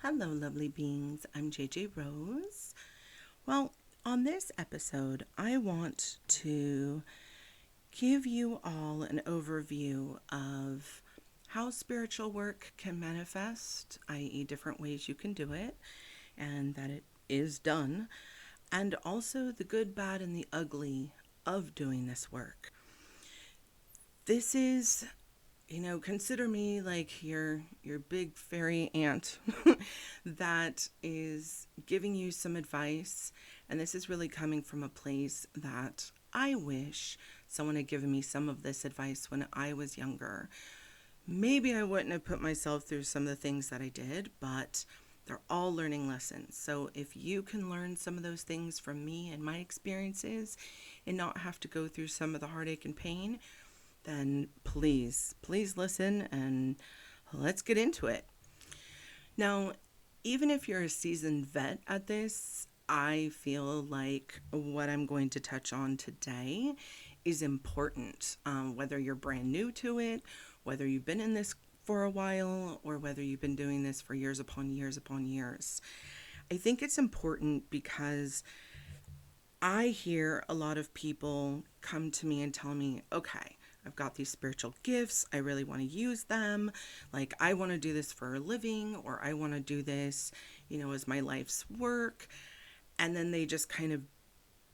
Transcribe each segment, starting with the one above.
Hello, lovely beings. I'm JJ Rose. Well, on this episode, I want to give you all an overview of how spiritual work can manifest, i.e., different ways you can do it, and that it is done, and also the good, bad, and the ugly of doing this work. This is consider me like your big fairy aunt that is giving you some advice, and this is really coming from a place that I wish someone had given me some of this advice when I was younger. Maybe I wouldn't have put myself through some of the things that I did, but they're all learning lessons. So if you can learn some of those things from me and my experiences and not have to go through some of the heartache and pain, then please listen and let's get into it. Now, even if you're a seasoned vet at this, I feel like what I'm going to touch on today is important. Whether you're brand new to it, whether you've been in this for a while, or whether you've been doing this for years upon years upon years. I think it's important because I hear a lot of people come to me and tell me, okay, I've got these spiritual gifts. I really want to use them. Like, I want to do this for a living, or I want to do this, as my life's work. And then they just kind of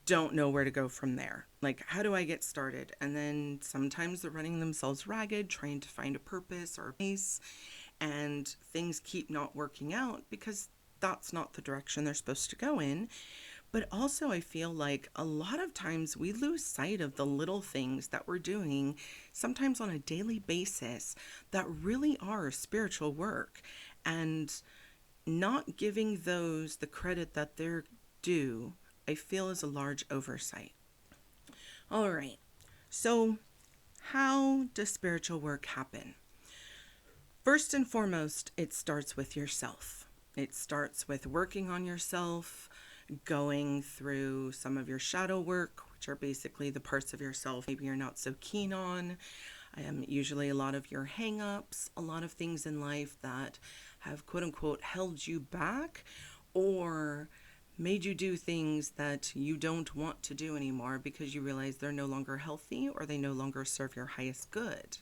don't know where to go from there. Like, how do I get started? And then sometimes they're running themselves ragged, trying to find a purpose or a place, and things keep not working out because that's not the direction they're supposed to go in. But also, I feel like a lot of times we lose sight of the little things that we're doing, sometimes on a daily basis, that really are spiritual work, and not giving those the credit that they're due, I feel, is a large oversight. All right, so how does spiritual work happen? First and foremost, it starts with yourself. It starts with working on yourself, going through some of your shadow work, which are basically the parts of yourself maybe you're not so keen on. Usually a lot of your hang-ups, a lot of things in life that have quote unquote held you back or made you do things that you don't want to do anymore because you realize they're no longer healthy or they no longer serve your highest good.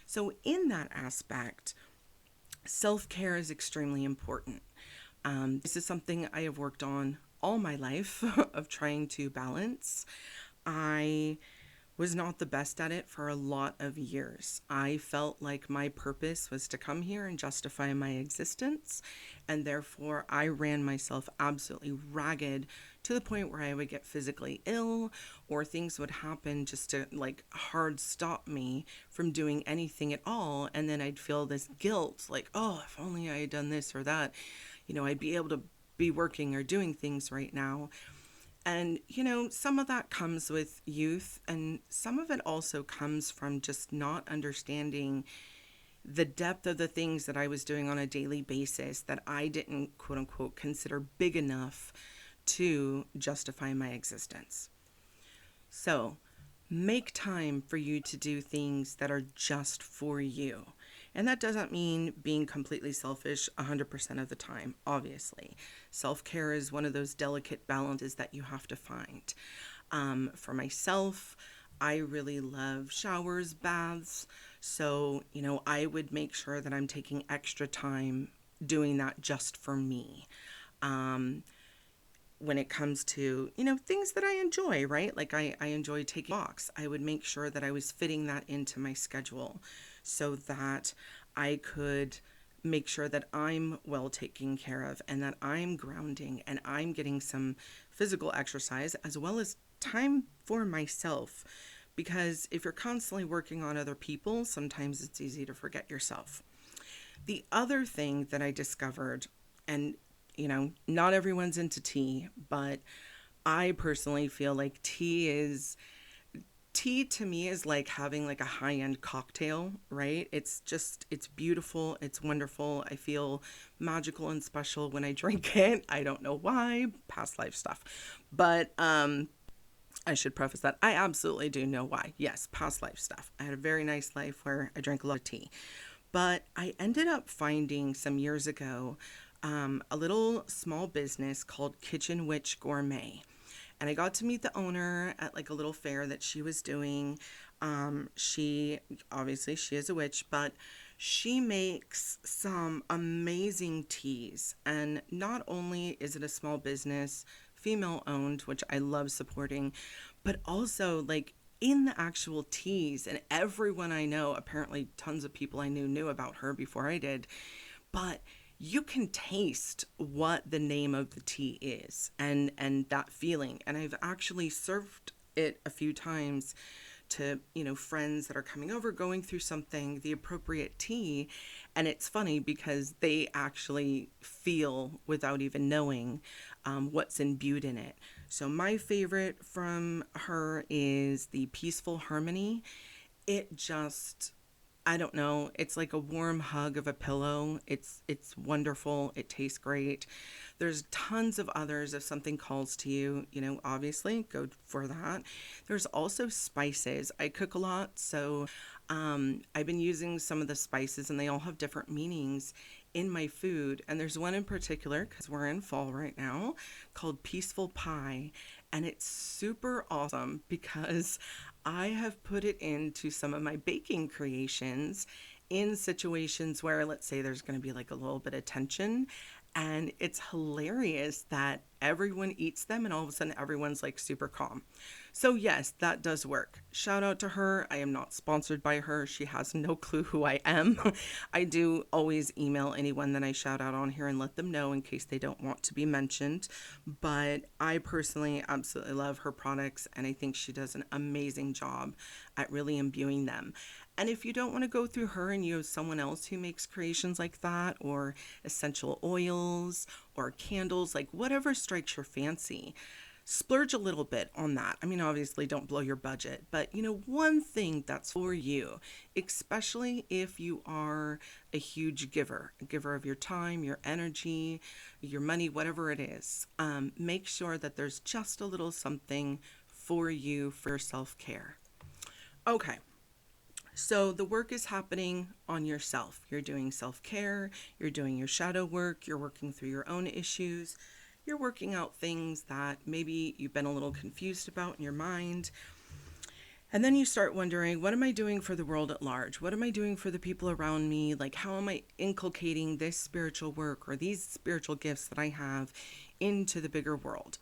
So in that aspect, self-care is extremely important. This is something I have worked on all my life of trying to balance. I was not the best at it for a lot of years. I felt like my purpose was to come here and justify my existence, and therefore I ran myself absolutely ragged to the point where I would get physically ill or things would happen just to like hard stop me from doing anything at all. And then I'd feel this guilt like, oh, if only I had done this or that, I'd be able to be working or doing things right now. And, some of that comes with youth, and some of it also comes from just not understanding the depth of the things that I was doing on a daily basis that I didn't, quote unquote, consider big enough to justify my existence. So, make time for you to do things that are just for you. And that doesn't mean being completely selfish 100% of the time, obviously. Self-care is one of those delicate balances that you have to find. For myself, I really love showers, baths. So, I would make sure that I'm taking extra time doing that just for me. When it comes to, things that I enjoy, right? Like I enjoy taking walks. I would make sure that I was fitting that into my schedule so that I could make sure that I'm well taken care of and that I'm grounding and I'm getting some physical exercise as well as time for myself. Because if you're constantly working on other people, sometimes it's easy to forget yourself. The other thing that I discovered, and not everyone's into tea, but I personally feel like tea to me is like having like a high-end cocktail, right? It's beautiful. It's wonderful. I feel magical and special when I drink it. I don't know why, past life stuff. But I should preface that I absolutely do know why. Yes, past life stuff. I had a very nice life where I drank a lot of tea. But I ended up finding some years ago a little small business called Kitchen Witch Gourmet. And I got to meet the owner at like a little fair that she was doing. She obviously she is a witch, but she makes some amazing teas. And not only is it a small business, female owned, which I love supporting, but also like in the actual teas, and everyone I know, apparently tons of people I knew about her before I did, but you can taste what the name of the tea is and that feeling. And I've actually served it a few times to, friends that are coming over going through something, the appropriate tea. And it's funny because they actually feel without even knowing what's imbued in it. So my favorite from her is the Peaceful Harmony. It just, I don't know, it's like a warm hug of a pillow. It's wonderful. It tastes great. There's tons of others. If something calls to you, obviously go for that. There's also spices. I cook a lot, so I've been using some of the spices, and they all have different meanings in my food. And there's one in particular, because we're in fall right now, called Peaceful Pie. And it's super awesome because I have put it into some of my baking creations in situations where, let's say, there's going to be like a little bit of tension. And it's hilarious that everyone eats them and all of a sudden everyone's like super calm. So yes, that does work. Shout out to her. I am not sponsored by her. She has no clue who I am. I do always email anyone that I shout out on here and let them know in case they don't want to be mentioned. But I personally absolutely love her products, and I think she does an amazing job at really imbuing them. And if you don't want to go through her and you have someone else who makes creations like that, or essential oils or candles, like whatever strikes your fancy, splurge a little bit on that. I mean, obviously don't blow your budget, but one thing that's for you, especially if you are a huge giver, a giver of your time, your energy, your money, whatever it is, make sure that there's just a little something for you for self-care. Okay. So the work is happening on yourself. You're doing self-care, you're doing your shadow work, you're working through your own issues, you're working out things that maybe you've been a little confused about in your mind. And then you start wondering, what am I doing for the world at large? What am I doing for the people around me? Like, how am I inculcating this spiritual work or these spiritual gifts that I have into the bigger world?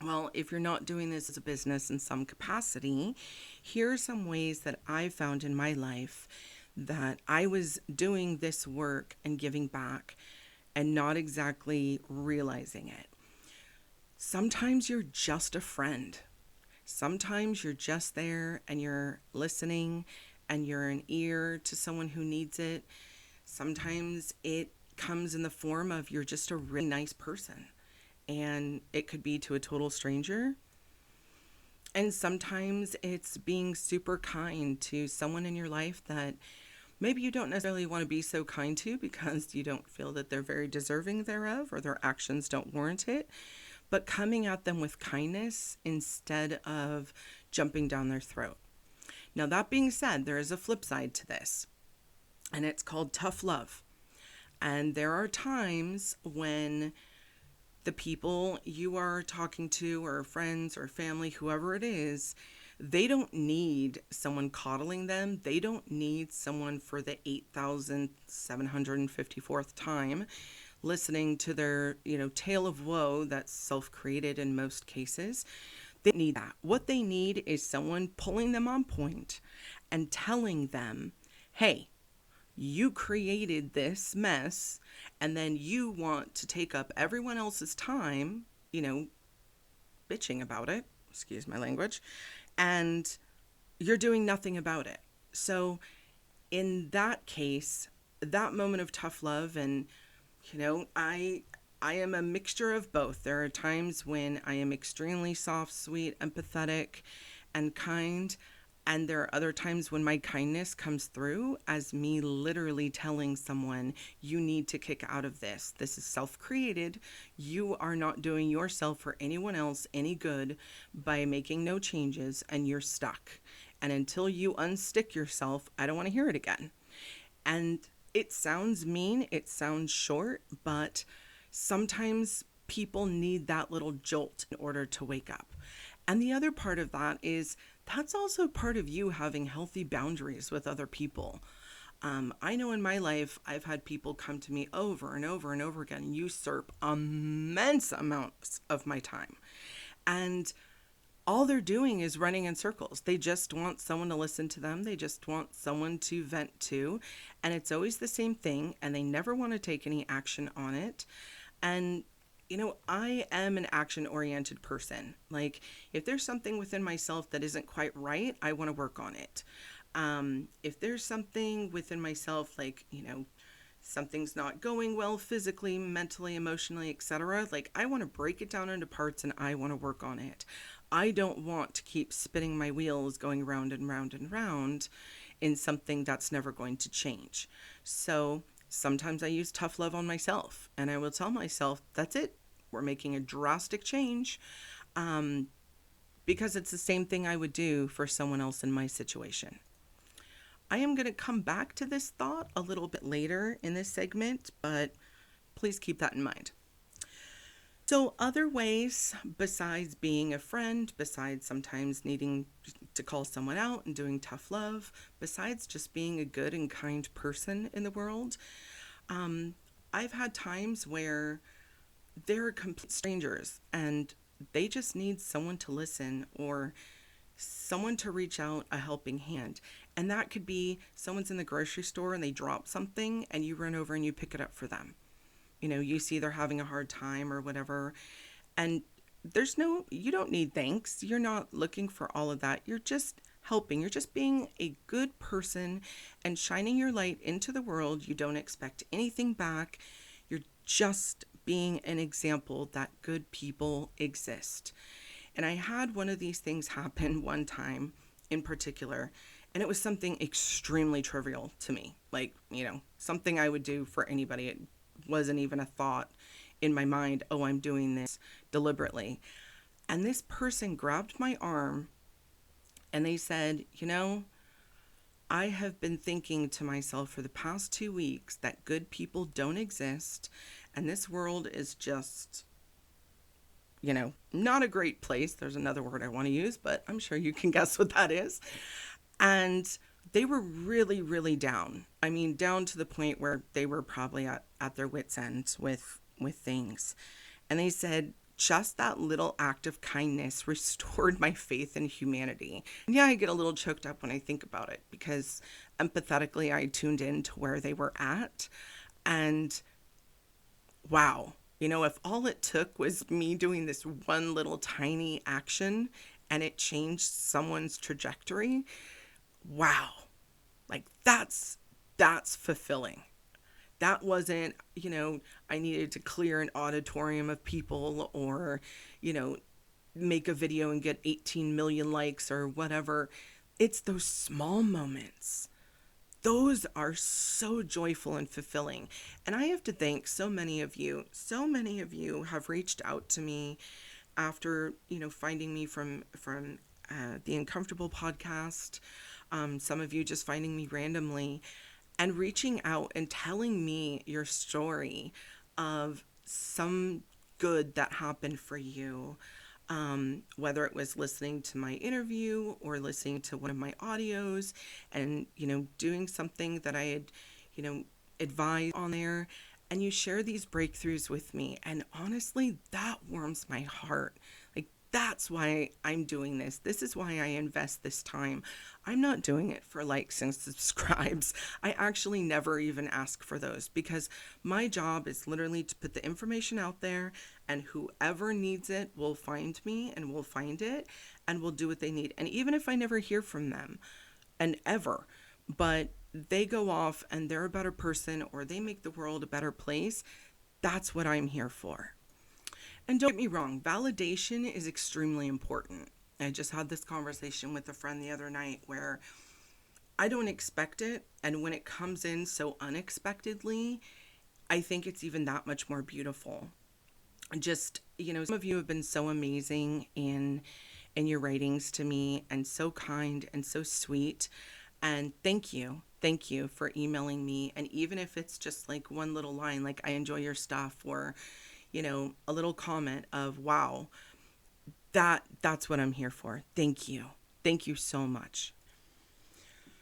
Well, if you're not doing this as a business in some capacity, here are some ways that I found in my life that I was doing this work and giving back and not exactly realizing it. Sometimes you're just a friend. Sometimes you're just there and you're listening and you're an ear to someone who needs it. Sometimes it comes in the form of you're just a really nice person. And it could be to a total stranger. And sometimes it's being super kind to someone in your life that maybe you don't necessarily want to be so kind to because you don't feel that they're very deserving thereof or their actions don't warrant it. But coming at them with kindness instead of jumping down their throat. Now, that being said, there is a flip side to this, and it's called tough love. And there are times when the people you are talking to, or friends or family, whoever it is, they don't need someone coddling them. They don't need someone for the 8,754th time listening to their, tale of woe that's self-created in most cases. They need that. What they need is someone pulling them on point and telling them, hey, you created this mess, and then you want to take up everyone else's time, bitching about it, excuse my language, and you're doing nothing about it. So in that case, that moment of tough love, and, I am a mixture of both. There are times when I am extremely soft, sweet, empathetic, and kind. And there are other times when my kindness comes through as me literally telling someone, you need to kick out of this. This is self-created. You are not doing yourself or anyone else any good by making no changes, and you're stuck. And until you unstick yourself, I don't want to hear it again. And It sounds mean, it sounds short, but sometimes people need that little jolt in order to wake up. And the other part of that is that's also part of you having healthy boundaries with other people. I know in my life, I've had people come to me over and over and over again, usurp immense amounts of my time. And all they're doing is running in circles. They just want someone to listen to them. They just want someone to vent to. And it's always the same thing. And they never want to take any action on it. And, I am an action oriented person. Like, if there's something within myself that isn't quite right, I want to work on it. If there's something within myself, like, something's not going well physically, mentally, emotionally, etc. Like, I want to break it down into parts and I want to work on it. I don't want to keep spinning my wheels going round and round and round in something that's never going to change. So sometimes I use tough love on myself and I will tell myself, that's it. We're making a drastic change. Because it's the same thing I would do for someone else in my situation. I am going to come back to this thought a little bit later in this segment, but please keep that in mind. So other ways besides being a friend, besides sometimes needing to call someone out and doing tough love, besides just being a good and kind person in the world, I've had times where they're complete strangers and they just need someone to listen or someone to reach out a helping hand. And that could be someone's in the grocery store and they drop something and you run over and you pick it up for them. You see they're having a hard time or whatever. And you don't need thanks. You're not looking for all of that. You're just helping. You're just being a good person and shining your light into the world. You don't expect anything back. You're just being an example that good people exist. And I had one of these things happen one time in particular, and it was something extremely trivial to me. Like, something I would do for anybody. It wasn't even a thought in my mind, oh, I'm doing this deliberately. And this person grabbed my arm and they said, I have been thinking to myself for the past 2 weeks that good people don't exist and this world is just, not a great place. There's another word I want to use, but I'm sure you can guess what that is. And they were really, really down. I mean, down to the point where they were probably at their wits' end with things. And they said, just that little act of kindness restored my faith in humanity. And yeah, I get a little choked up when I think about it because empathetically I tuned in to where they were at. And wow, if all it took was me doing this one little tiny action and it changed someone's trajectory, wow, like that's fulfilling. That wasn't, I needed to clear an auditorium of people or, make a video and get 18 million likes or whatever. It's those small moments. Those are so joyful and fulfilling. And I have to thank so many of you have reached out to me after, finding me from the Uncomfortable podcast. Some of you just finding me randomly and reaching out and telling me your story of some good that happened for you. Whether it was listening to my interview or listening to one of my audios and, doing something that I had, advised on there, and you share these breakthroughs with me. And honestly, that warms my heart. Like, that's why I'm doing this. This is why I invest this time. I'm not doing it for likes and subscribes. I actually never even ask for those because my job is literally to put the information out there and whoever needs it will find me and will find it and will do what they need. And even if I never hear from them and ever, but they go off and they're a better person or they make the world a better place, that's what I'm here for. And don't get me wrong, validation is extremely important. I just had this conversation with a friend the other night where I don't expect it. And when it comes in so unexpectedly, I think it's even that much more beautiful. Just, some of you have been so amazing in your writings to me and so kind and so sweet. And thank you. thank you for emailing me. And even if it's just like one little line, like I enjoy your stuff, or, a little comment of, wow, that's what I'm here for. Thank you. Thank you so much.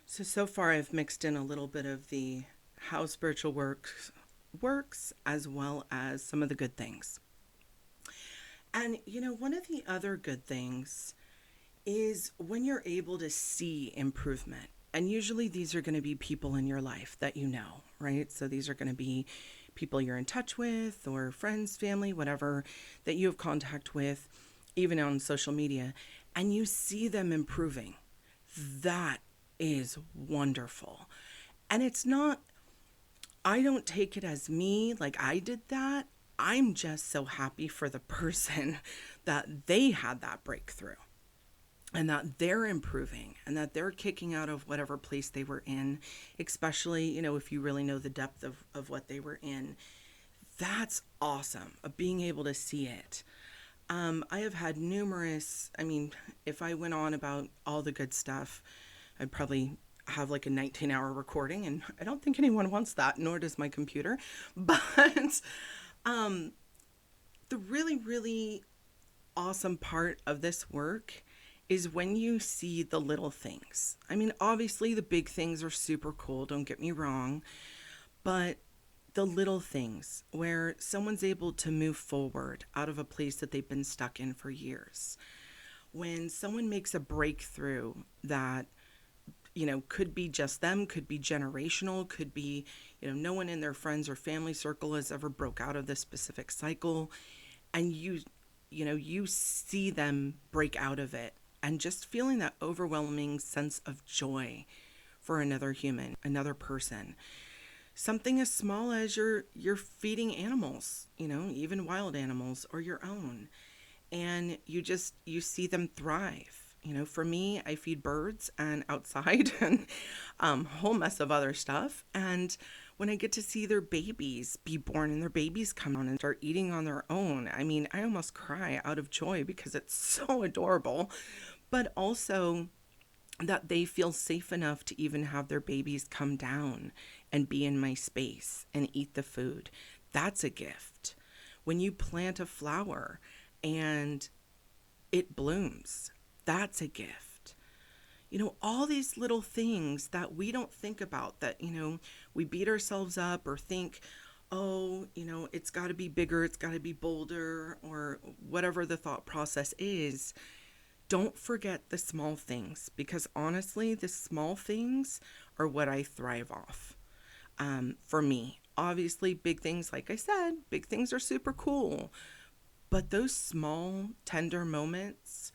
So far I've mixed in a little bit of the how spiritual works as well as some of the good things. And one of the other good things is when you're able to see improvement. And usually these are going to be people in your life that you know, right? So these are going to be people you're in touch with, or friends, family, whatever, that you have contact with, even on social media, and you see them improving. That is wonderful. And it's not, I don't take it as me, like I did that. I'm just so happy for the person that they had that breakthrough, and that they're improving, and that they're kicking out of whatever place they were in, especially, if you really know the depth of what they were in. That's awesome, of being able to see it. I have had numerous, if I went on about all the good stuff, I'd probably have like a 19-hour recording, and I don't think anyone wants that, nor does my computer. But the really, really awesome part of this work is when you see the little things. Obviously the big things are super cool, don't get me wrong, but the little things where someone's able to move forward out of a place that they've been stuck in for years. When someone makes a breakthrough that, could be just them, could be generational, could be, no one in their friends or family circle has ever broke out of this specific cycle, and you see them break out of it, and just feeling that overwhelming sense of joy for another human, another person. Something as small as you're feeding animals, even wild animals or your own, and you see them thrive. For me, I feed birds and outside and a whole mess of other stuff. And when I get to see their babies be born and their babies come on and start eating on their own, I almost cry out of joy because it's so adorable. But also that they feel safe enough to even have their babies come down and be in my space and eat the food. That's a gift. When you plant a flower and it blooms, that's a gift. All these little things that we don't think about, that, we beat ourselves up or think, oh, it's got to be bigger, it's got to be bolder, or whatever the thought process is. Don't forget the small things, because honestly, the small things are what I thrive off. For me, obviously, big things, like I said, big things are super cool. But those small, tender moments,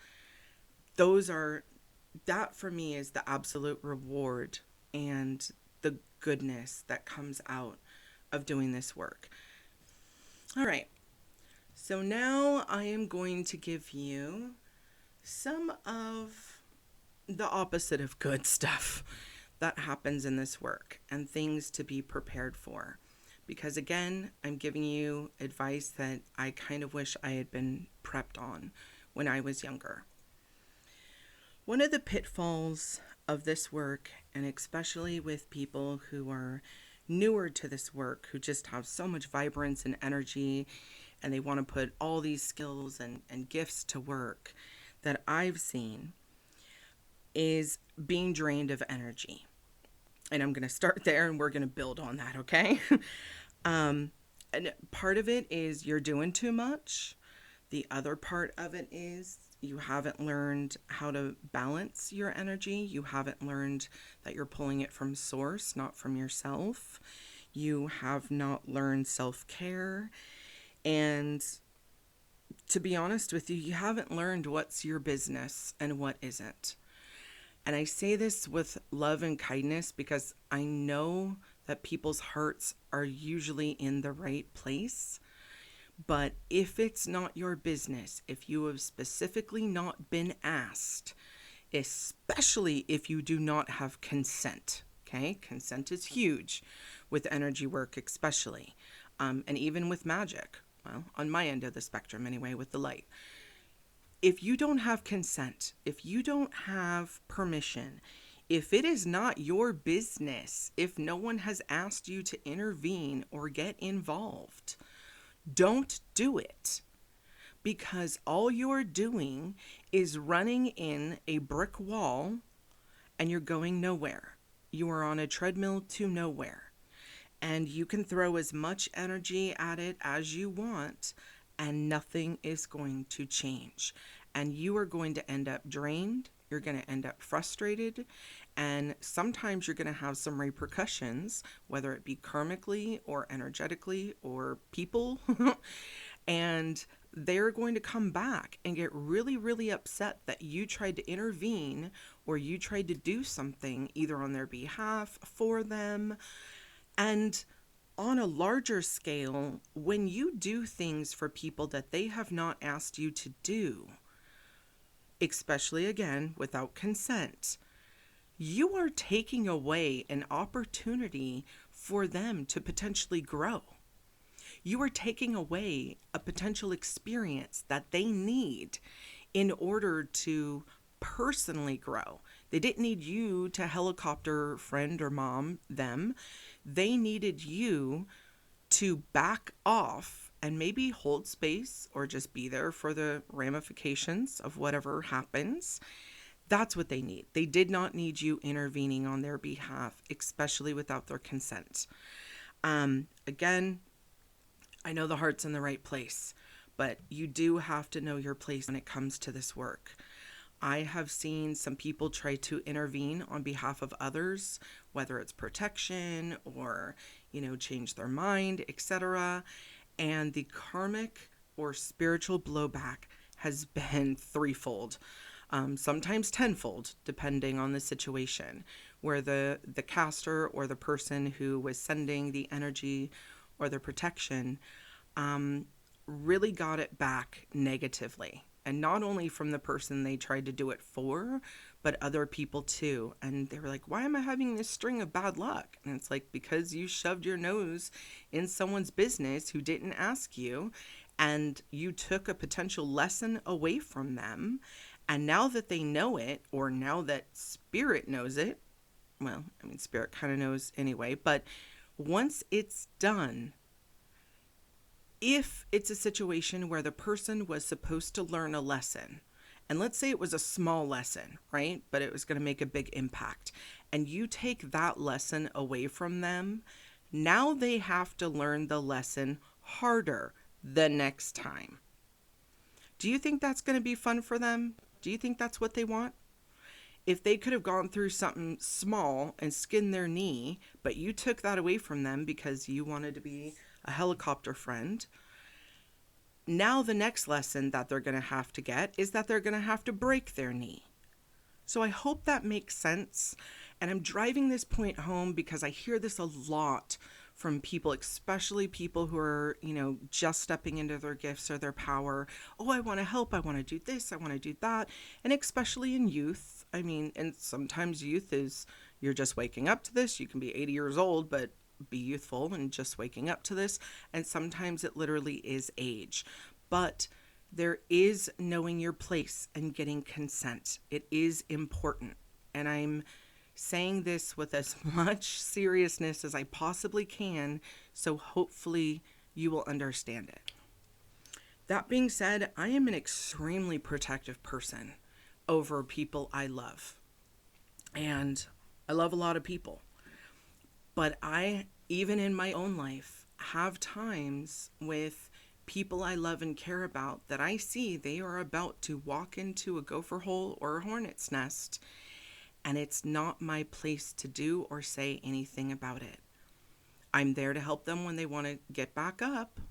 that for me is the absolute reward and the goodness that comes out of doing this work. All right. So now I am going to give you some of the opposite of good stuff that happens in this work, and things to be prepared for. Because again, I'm giving you advice that I kind of wish I had been prepped on when I was younger. One of the pitfalls of this work, and especially with people who are newer to this work, who just have so much vibrance and energy, and they want to put all these skills and gifts to work, that I've seen, is being drained of energy. And I'm going to start there, and we're going to build on that, okay? And part of it is you're doing too much. The other part of it is you haven't learned how to balance your energy. You haven't learned that you're pulling it from source, not from yourself. You have not learned self-care. And to be honest with you, you haven't learned what's your business and what isn't. And I say this with love and kindness, because I know that people's hearts are usually in the right place. But if it's not your business, if you have specifically not been asked, especially if you do not have consent, okay? Consent is huge with energy work, especially, and even with magic. Well, on my end of the spectrum anyway, with the light. If you don't have consent, if you don't have permission, If it is not your business, if no one has asked you to intervene or get involved, don't do it, because all you're doing is running in a brick wall and you're going nowhere. You are on a treadmill to nowhere. And you can throw as much energy at it as you want, and nothing is going to change. And you are going to end up drained. You're going to end up frustrated. And sometimes you're going to have some repercussions, whether it be karmically or energetically or people. And they're going to come back and get really, really upset that you tried to intervene or you tried to do something either on their behalf, for them. And on a larger scale, when you do things for people that they have not asked you to do, especially again without consent, you are taking away an opportunity for them to potentially grow. You are taking away a potential experience that they need in order to personally grow. They didn't need you to helicopter friend or mom them. They needed you to back off and maybe hold space or just be there for the ramifications of whatever happens. That's what they need. They did not need you intervening on their behalf, especially without their consent. Again, I know the heart's in the right place, but you do have to know your place when it comes to this work. I have seen some people try to intervene on behalf of others, whether it's protection or, change their mind, etc. And the karmic or spiritual blowback has been threefold, sometimes tenfold, depending on the situation, where the caster or the person who was sending the energy or the protection really got it back negatively. And not only from the person they tried to do it for, but other people too. And they were like, why am I having this string of bad luck? And it's like, because you shoved your nose in someone's business who didn't ask you, and you took a potential lesson away from them. And now that they know it, or now that spirit knows it, well, spirit kind of knows anyway, but once it's done, if it's a situation where the person was supposed to learn a lesson, and let's say it was a small lesson, right? But it was going to make a big impact, and you take that lesson away from them, now they have to learn the lesson harder the next time. Do you think that's going to be fun for them? Do you think that's what they want? If they could have gone through something small and skinned their knee, but you took that away from them because you wanted to be a helicopter friend, now the next lesson that they're going to have to get is that they're going to have to break their knee. So I hope that makes sense. And I'm driving this point home because I hear this a lot from people, especially people who are, just stepping into their gifts or their power. Oh, I want to help. I want to do this. I want to do that. And especially in youth. And sometimes youth is, you're just waking up to this. You can be 80 years old, but be youthful and just waking up to this. And sometimes it literally is age. But there is knowing your place and getting consent. It is important. And I'm saying this with as much seriousness as I possibly can, so hopefully you will understand it. That being said, I am an extremely protective person over people I love. And I love a lot of people. But I, even in my own life, have times with people I love and care about that I see they are about to walk into a gopher hole or a hornet's nest, and it's not my place to do or say anything about it. I'm there to help them when they want to get back up,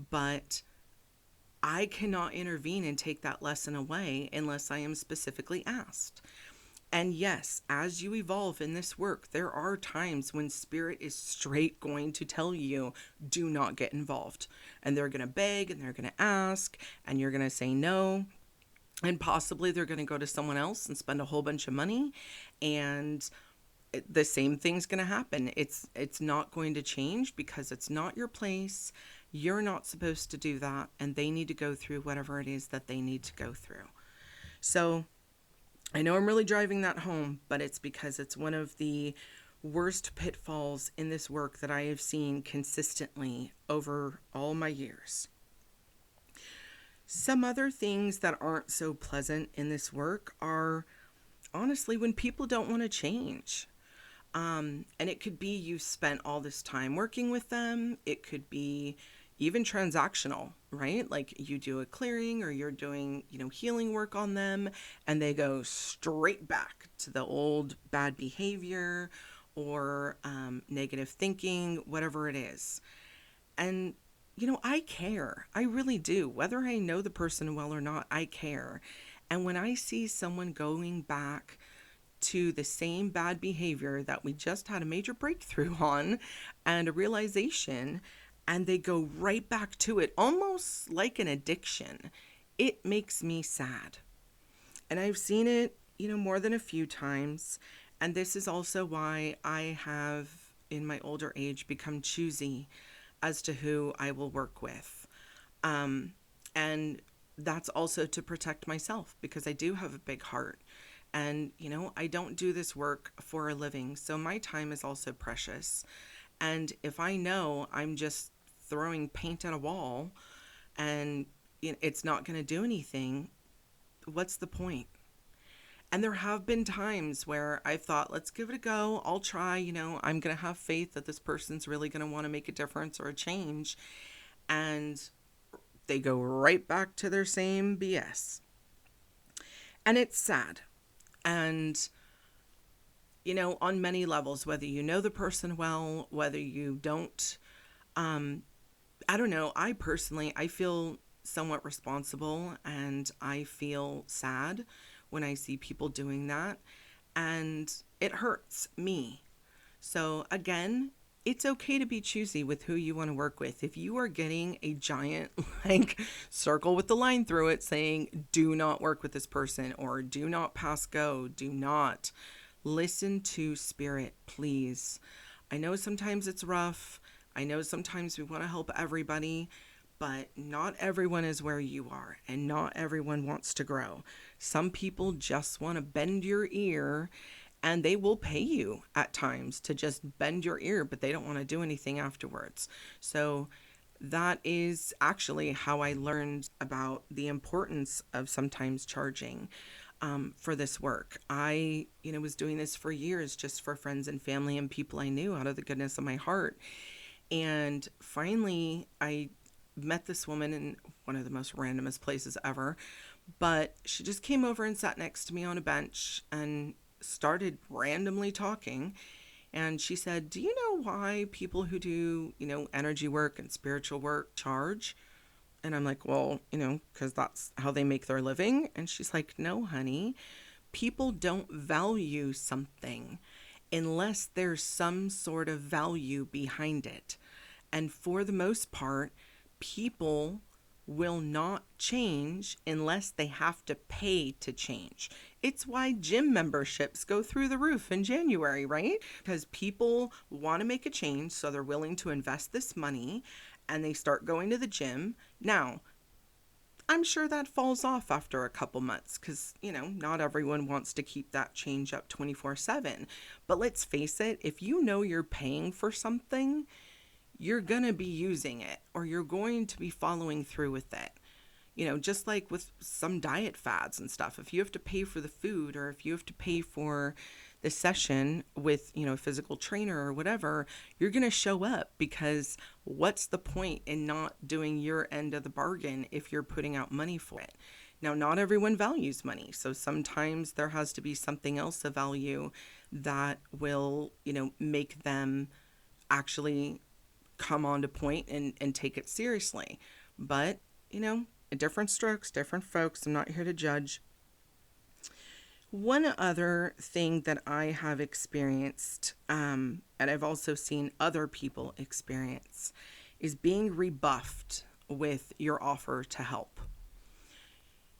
but I cannot intervene and take that lesson away unless I am specifically asked. And yes, as you evolve in this work, there are times when spirit is straight going to tell you, do not get involved. And they're going to beg and they're going to ask, and you're going to say no. And possibly they're going to go to someone else and spend a whole bunch of money, and the same thing's going to happen. It's not going to change because it's not your place. You're not supposed to do that, and they need to go through whatever it is that they need to go through. So I know I'm really driving that home, but it's because it's one of the worst pitfalls in this work that I have seen consistently over all my years. Some other things that aren't so pleasant in this work are honestly when people don't want to change. And it could be you spent all this time working with them. It could be even transactional, right? Like you do a clearing or you're doing, healing work on them and they go straight back to the old bad behavior or negative thinking, whatever it is. And, I care. I really do. Whether I know the person well or not, I care. And when I see someone going back to the same bad behavior that we just had a major breakthrough on and a realization, and they go right back to it, almost like an addiction, it makes me sad. And I've seen it, more than a few times. And this is also why I have, in my older age, become choosy as to who I will work with. And that's also to protect myself because I do have a big heart. And, I don't do this work for a living. So my time is also precious. And if I know I'm just throwing paint at a wall and it's not going to do anything, what's the point? And there have been times where I've thought, let's give it a go. I'll try, I'm going to have faith that this person's really going to want to make a difference or a change. And they go right back to their same BS. And it's sad. And, on many levels, whether you know the person well, whether you don't, I don't know. I feel somewhat responsible and I feel sad when I see people doing that. And it hurts me. So again, it's okay to be choosy with who you want to work with. If you are getting a giant circle with the line through it saying, do not work with this person or do not pass go, do not listen to spirit, please. I know sometimes it's rough. I know sometimes we want to help everybody, but not everyone is where you are and not everyone wants to grow. Some people just want to bend your ear and they will pay you at times to just bend your ear, but they don't want to do anything afterwards. So that is actually how I learned about the importance of sometimes charging for this work. I, was doing this for years just for friends and family and people I knew out of the goodness of my heart. And finally, I met this woman in one of the most randomest places ever, but she just came over and sat next to me on a bench and started randomly talking. And she said, do you know why people who do, energy work and spiritual work charge? And I'm like, well, because that's how they make their living. And she's like, no, honey, people don't value something unless there's some sort of value behind it. And for the most part, people will not change unless they have to pay to change. It's why gym memberships go through the roof in January, right? Because people want to make a change, so they're willing to invest this money and they start going to the gym. Now, I'm sure that falls off after a couple months because, not everyone wants to keep that change up 24/7. But let's face it, if you know you're paying for something, you're going to be using it or you're going to be following through with it. Just like with some diet fads and stuff, if you have to pay for the food or if you have to pay for the session with, a physical trainer or whatever, you're going to show up because what's the point in not doing your end of the bargain if you're putting out money for it? Now, not everyone values money. So sometimes there has to be something else of value that will, make them actually come on to point and take it seriously. But, different strokes, different folks. I'm not here to judge. One other thing that I have experienced, and I've also seen other people experience, is being rebuffed with your offer to help.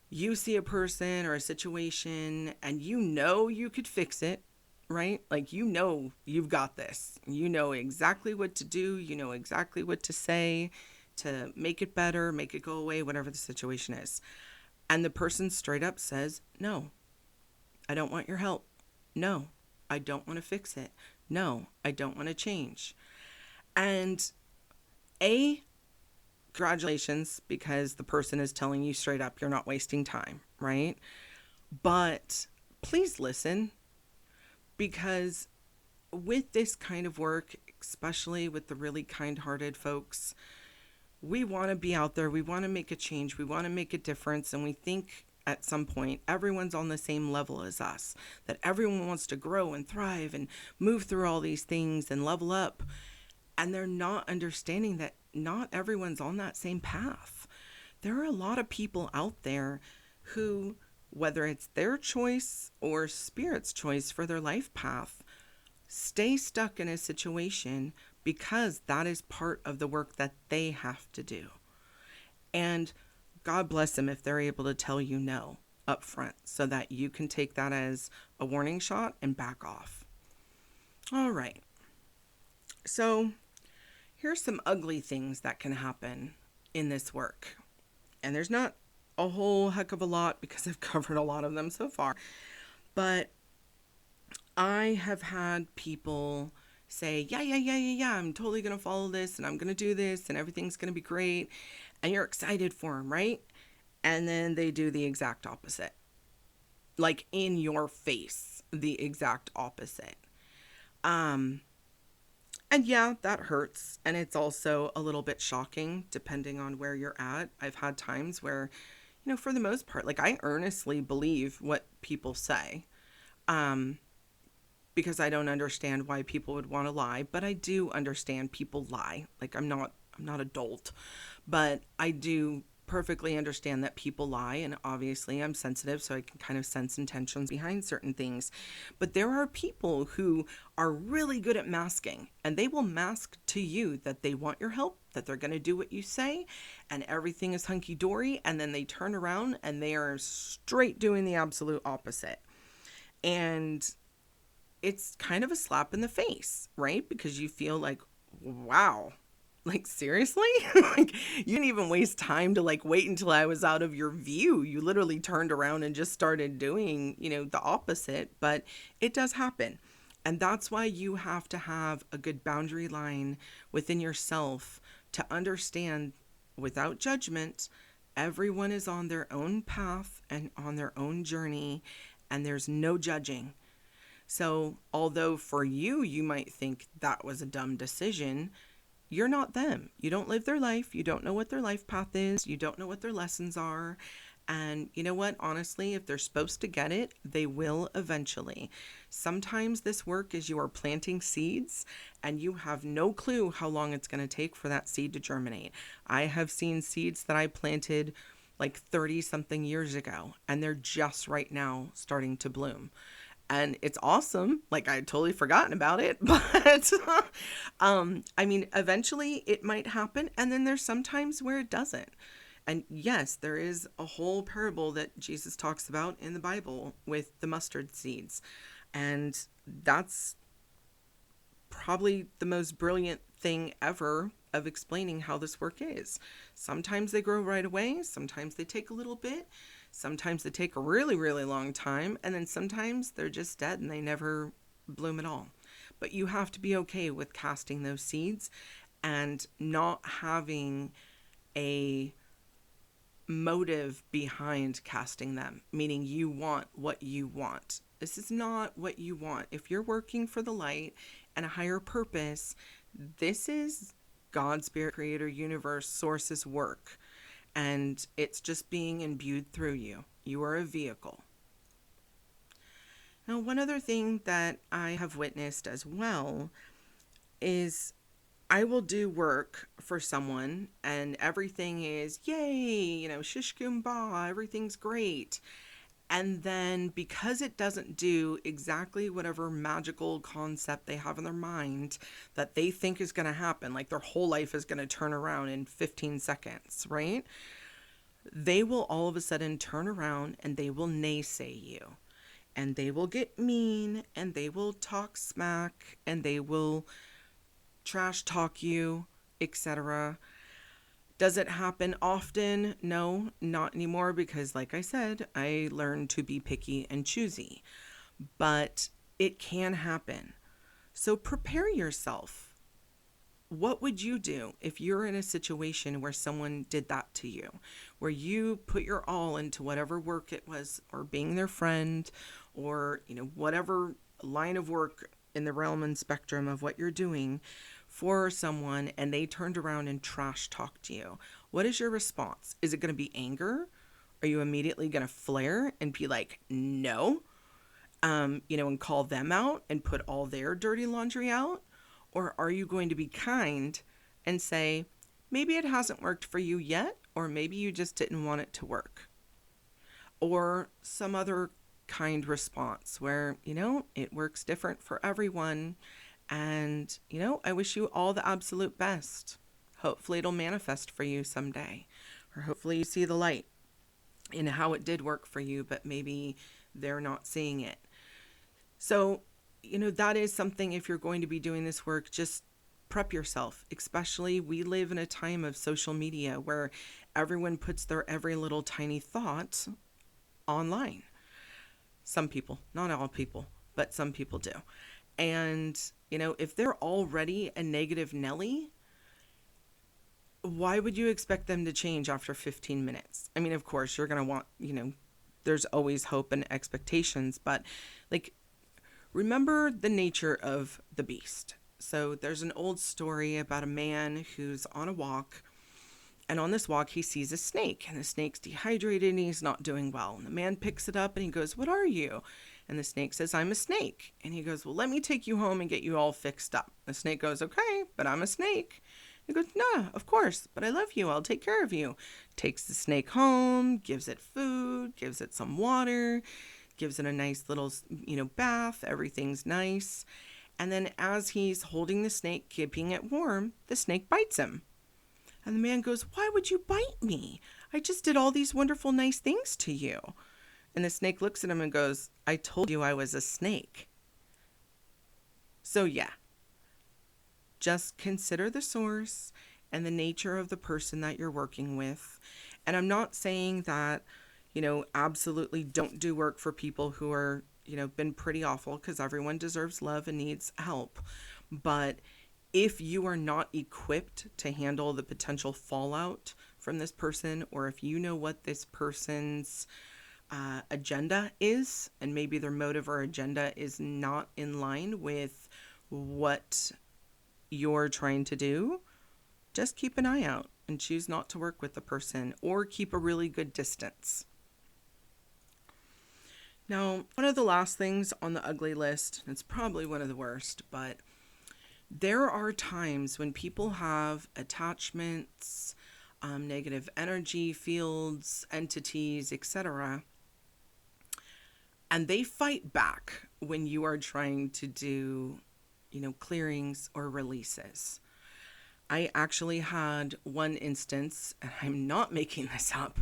You see a person or a situation and you could fix it, right? Like, you've got this. You know exactly what to do. You know exactly what to say to make it better, make it go away, whatever the situation is. And the person straight up says, no, I don't want your help. No, I don't want to fix it. No, I don't want to change. And congratulations, because the person is telling you straight up you're not wasting time, right? But please listen, because with this kind of work, especially with the really kind-hearted folks, we want to be out there, we want to make a change, we want to make a difference, and we think at some point everyone's on the same level as us, that everyone wants to grow and thrive and move through all these things and level up. And they're not understanding that not everyone's on that same path. There are a lot of people out there who, whether it's their choice or spirit's choice for their life path, stay stuck in a situation because that is part of the work that they have to do. And God bless them if they're able to tell you no up front so that you can take that as a warning shot and back off. All right. So here's some ugly things that can happen in this work. And there's not a whole heck of a lot because I've covered a lot of them so far. But I have had people say, yeah, I'm totally going to follow this and I'm going to do this and everything's going to be great. And you're excited for them, right? And then they do the exact opposite. Like in your face, the exact opposite. And yeah, that hurts. And it's also a little bit shocking depending on where you're at. I've had times where, for the most part, like I earnestly believe what people say. Because I don't understand why people would want to lie, but I do understand people lie. Like I'm not adult, but I do perfectly understand that people lie, and obviously I'm sensitive, so I can kind of sense intentions behind certain things. But there are people who are really good at masking, and they will mask to you that they want your help, that they're going to do what you say, and everything is hunky-dory, and then they turn around and they are straight doing the absolute opposite. And it's kind of a slap in the face, right? Because you feel like, wow, like seriously? Like you didn't even waste time to like wait until I was out of your view. You literally turned around and just started doing, the opposite, but it does happen. And that's why you have to have a good boundary line within yourself to understand without judgment, everyone is on their own path and on their own journey, and there's no judging. So although for you, you might think that was a dumb decision, you're not them. You don't live their life. You don't know what their life path is. You don't know what their lessons are. And you know what? Honestly, if they're supposed to get it, they will eventually. Sometimes this work is you are planting seeds and you have no clue how long it's going to take for that seed to germinate. I have seen seeds that I planted like 30 something years ago, and they're just right now starting to bloom. And it's awesome. Like I had totally forgotten about it, but eventually it might happen. And then there's sometimes where it doesn't. And yes, there is a whole parable that Jesus talks about in the Bible with the mustard seeds. And that's probably the most brilliant thing ever of explaining how this work is. Sometimes they grow right away. Sometimes they take a little bit. Sometimes they take a really, really long time, and then sometimes they're just dead and they never bloom at all. But you have to be okay with casting those seeds and not having a motive behind casting them, meaning you want what you want. This is not what you want. If you're working for the light and a higher purpose, this is God, Spirit, Creator, Universe, Source's work. And it's just being imbued through you. You are a vehicle. Now, one other thing that I have witnessed as well is I will do work for someone and everything is, yay, shish kumbah, everything's great. And then because it doesn't do exactly whatever magical concept they have in their mind that they think is going to happen, like their whole life is going to turn around in 15 seconds, right? They will all of a sudden turn around and they will naysay you. And they will get mean and they will talk smack and they will trash talk you, etc. Does it happen often? No, not anymore, because like I said, I learned to be picky and choosy. But it can happen. So prepare yourself. What would you do if you're in a situation where someone did that to you, where you put your all into whatever work it was, or being their friend, or, whatever line of work in the realm and spectrum of what you're doing for someone, and they turned around and trash talked you? What is your response? Is it going to be anger? Are you immediately going to flare and be like, no, and call them out and put all their dirty laundry out? Or are you going to be kind and say, maybe it hasn't worked for you yet, or maybe you just didn't want it to work? Or some other kind response where, it works different for everyone. And, I wish you all the absolute best. Hopefully it'll manifest for you someday. Or hopefully you see the light in how it did work for you, but maybe they're not seeing it. So, that is something, if you're going to be doing this work, just prep yourself. Especially, we live in a time of social media where everyone puts their every little tiny thought online. Some people, not all people, but some people do. And, if they're already a negative Nelly, why would you expect them to change after 15 minutes? I mean, of course, you're going to want, there's always hope and expectations, but remember the nature of the beast. So there's an old story about a man who's on a walk, and on this walk he sees a snake, and the snake's dehydrated and he's not doing well. And the man picks it up and he goes, "What are you?" And the snake says, "I'm a snake." And he goes, "Well, let me take you home and get you all fixed up." The snake goes, "Okay, but I'm a snake." He goes, "No, of course, but I love you. I'll take care of you." Takes the snake home, gives it food, gives it some water, gives it a nice little, bath. Everything's nice. And then as he's holding the snake, keeping it warm, the snake bites him. And the man goes, "Why would you bite me? I just did all these wonderful, nice things to you." And the snake looks at him and goes, "I told you I was a snake." So yeah, just consider the source and the nature of the person that you're working with. And I'm not saying that, absolutely don't do work for people who are, been pretty awful, because everyone deserves love and needs help. But if you are not equipped to handle the potential fallout from this person, or if you know what this person's agenda is, and maybe their motive or agenda is not in line with what you're trying to do, just keep an eye out and choose not to work with the person, or keep a really good distance. Now, one of the last things on the ugly list, it's probably one of the worst, but there are times when people have attachments, negative energy fields, entities, etc., and they fight back when you are trying to do, clearings or releases. I actually had one instance, and I'm not making this up.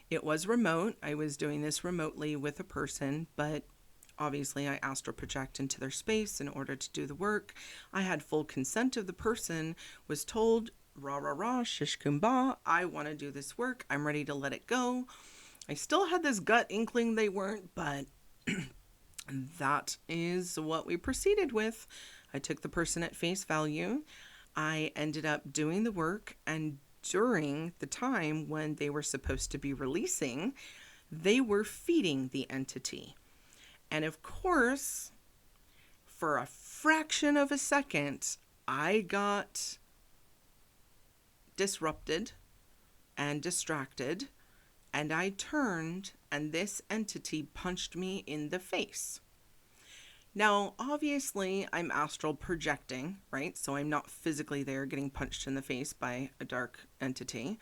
It was remote. I was doing this remotely with a person, but obviously I astral project into their space in order to do the work. I had full consent of the person, was told, rah, rah, rah, shish kumbah, I want to do this work. I'm ready to let it go. I still had this gut inkling they weren't, but that is what we proceeded with. I took the person at face value. I ended up doing the work, and during the time when they were supposed to be releasing, they were feeding the entity. And of course, for a fraction of a second, I got disrupted and distracted, and I turned, and this entity punched me in the face. Now, obviously, I'm astral projecting, right? So I'm not physically there getting punched in the face by a dark entity.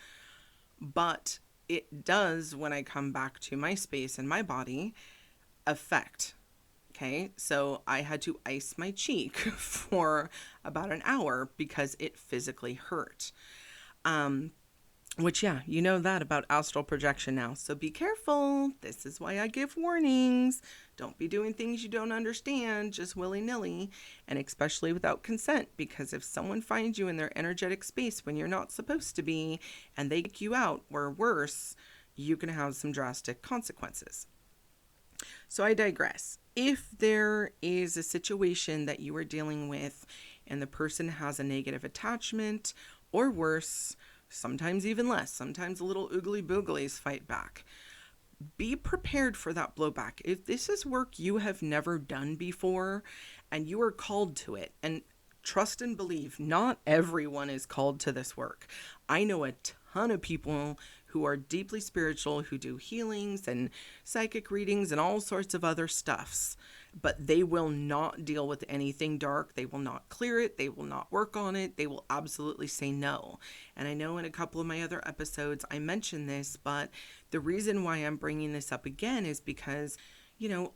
But it does, when I come back to my space and my body, affect. Okay, so I had to ice my cheek for about an hour because it physically hurt. Which, yeah, you know that about astral projection now. So be careful. This is why I give warnings. Don't be doing things you don't understand just willy nilly, and especially without consent. Because if someone finds you in their energetic space when you're not supposed to be and they kick you out, or worse, you can have some drastic consequences. So I digress. If there is a situation that you are dealing with and the person has a negative attachment, or worse, sometimes even less, sometimes a little oogly booglies fight back, be prepared for that blowback. If this is work you have never done before and you are called to it, and trust and believe, not everyone is called to this work. I know a ton of people who are deeply spiritual, who do healings and psychic readings and all sorts of other stuffs, but they will not deal with anything dark. They will not clear it. They will not work on it. They will absolutely say no. And I know in a couple of my other episodes I mentioned this, but the reason why I'm bringing this up again is because,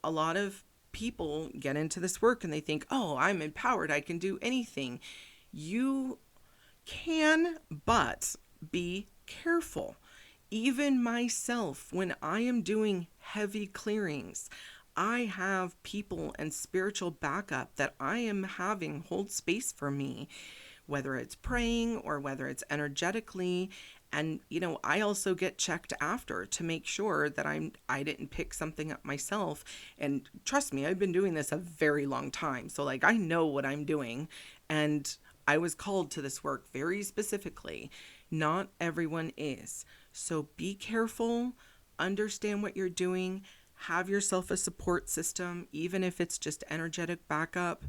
a lot of people get into this work and they think, oh, I'm empowered, I can do anything. You can, but be careful. Even myself, when I am doing heavy clearings, I have people and spiritual backup that I am having hold space for me, whether it's praying or whether it's energetically. And, I also get checked after to make sure that I didn't pick something up myself. And trust me, I've been doing this a very long time. So I know what I'm doing. And I was called to this work very specifically. Not everyone is. So be careful, understand what you're doing, have yourself a support system, even if it's just energetic backup.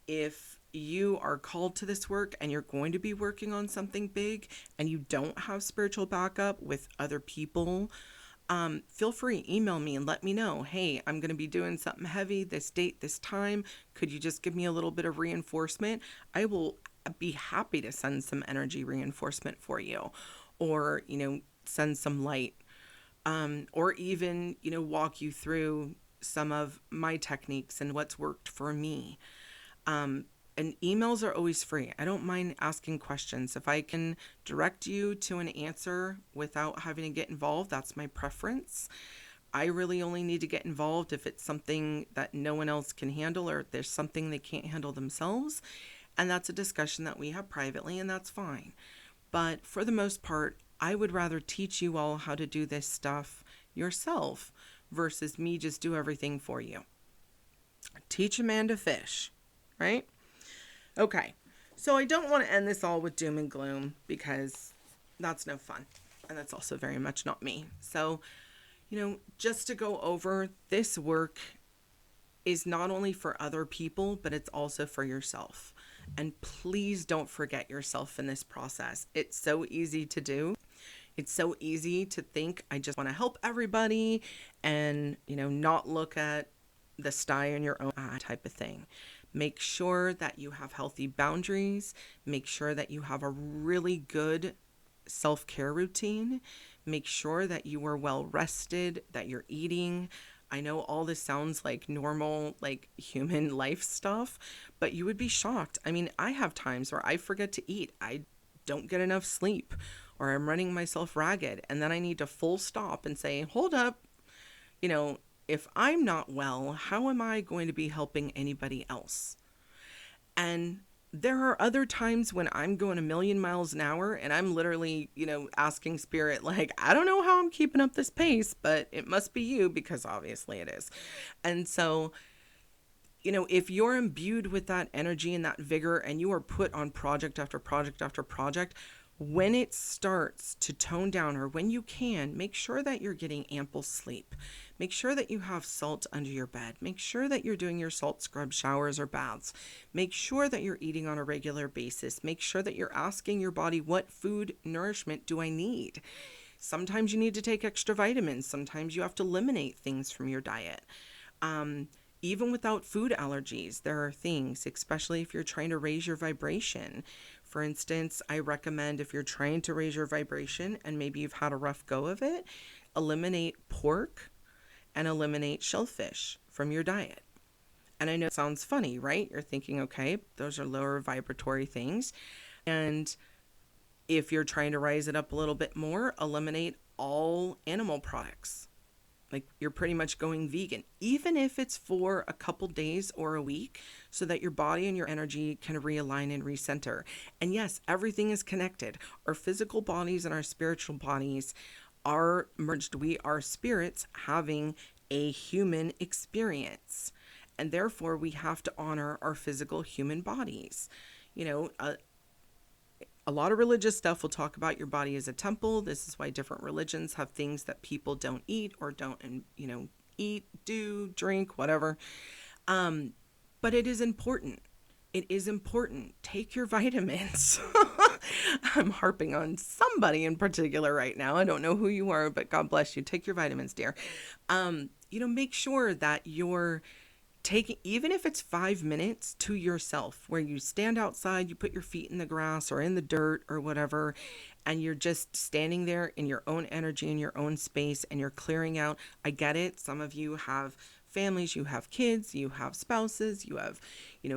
If you are called to this work and you're going to be working on something big and you don't have spiritual backup with other people, feel free, email me and let me know. Hey, I'm going to be doing something heavy this date, this time. Could you just give me a little bit of reinforcement? I will be happy to send some energy reinforcement for you, or, send some light, or even, walk you through some of my techniques and what's worked for me. And emails are always free. I don't mind asking questions. If I can direct you to an answer without having to get involved, that's my preference. I really only need to get involved if it's something that no one else can handle, or if there's something they can't handle themselves. And that's a discussion that we have privately, and that's fine. But for the most part, I would rather teach you all how to do this stuff yourself versus me just do everything for you. Teach a man to fish, right? Okay, so I don't want to end this all with doom and gloom because that's no fun. And that's also very much not me. So, just to go over, this work is not only for other people, but it's also for yourself. And please don't forget yourself in this process. It's so easy to do. It's so easy to think, I just want to help everybody and, not look at the sty in your own eye type of thing. Make sure that you have healthy boundaries. Make sure that you have a really good self-care routine. Make sure that you are well rested, that you're eating. I know all this sounds like normal, like human life stuff, but you would be shocked. I mean, I have times where I forget to eat. I don't get enough sleep, or I'm running myself ragged. And then I need to full stop and say, hold up, if I'm not well, how am I going to be helping anybody else? And there are other times when I'm going a million miles an hour and I'm literally, asking spirit, like, I don't know how I'm keeping up this pace, but it must be you, because obviously it is. And so, if you're imbued with that energy and that vigor and you are put on project after project after project, when it starts to tone down, or when you can, make sure that you're getting ample sleep. Make sure that you have salt under your bed. Make sure that you're doing your salt scrub showers or baths. Make sure that you're eating on a regular basis. Make sure that you're asking your body, what food nourishment do I need? Sometimes you need to take extra vitamins. Sometimes you have to eliminate things from your diet. Even without food allergies, there are things, especially if you're trying to raise your vibration. For instance, I recommend, if you're trying to raise your vibration and maybe you've had a rough go of it, eliminate pork and eliminate shellfish from your diet. And I know it sounds funny, right? You're thinking, okay, those are lower vibratory things. And If you're trying to rise it up a little bit more, eliminate all animal products. Like, you're pretty much going vegan, even if it's for a couple days or a week, so that your body and your energy can realign and recenter. And yes, everything is connected. Our physical bodies and our spiritual bodies are merged. We are spirits having a human experience. And therefore, we have to honor our physical human bodies. You know, a lot of religious stuff will talk about your body as a temple. This is why different religions have things that people don't eat or don't, eat, do, drink, whatever. But it is important. It is important. Take your vitamins. I'm harping on somebody in particular right now. I don't know who you are, but God bless you. Take your vitamins, dear. Make sure that you're taking, even if it's 5 minutes to yourself, where you stand outside, you put your feet in the grass or in the dirt or whatever, and you're just standing there in your own energy, in your own space, and you're clearing out. I get it. Some of you have families, you have kids, you have spouses, you have,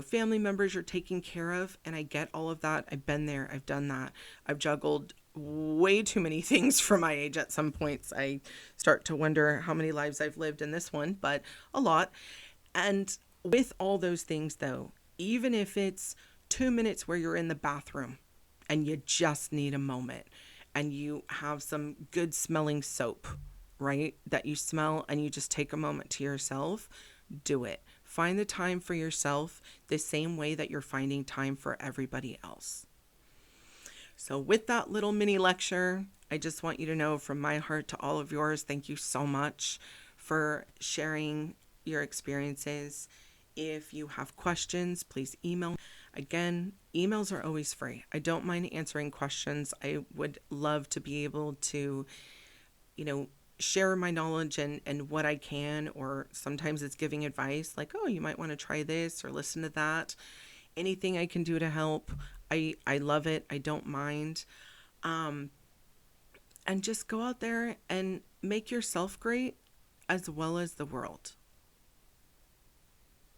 family members you're taking care of. And I get all of that. I've been there. I've done that. I've juggled way too many things for my age. At some points, I start to wonder how many lives I've lived in this one, but a lot. And with all those things, though, even if it's 2 minutes where you're in the bathroom and you just need a moment and you have some good smelling soap, right, that you smell, and you just take a moment to yourself, do it. Find the time for yourself the same way that you're finding time for everybody else. So with that little mini lecture, I just want you to know, from my heart to all of yours, thank you so much for sharing your experiences. If you have questions, please email. Again, emails are always free. I don't mind answering questions. I would love to be able to, share my knowledge and what I can, or sometimes it's giving advice like, oh, you might want to try this or listen to that. Anything I can do to help, I love it. I don't mind. And just go out there and make yourself great as well as the world.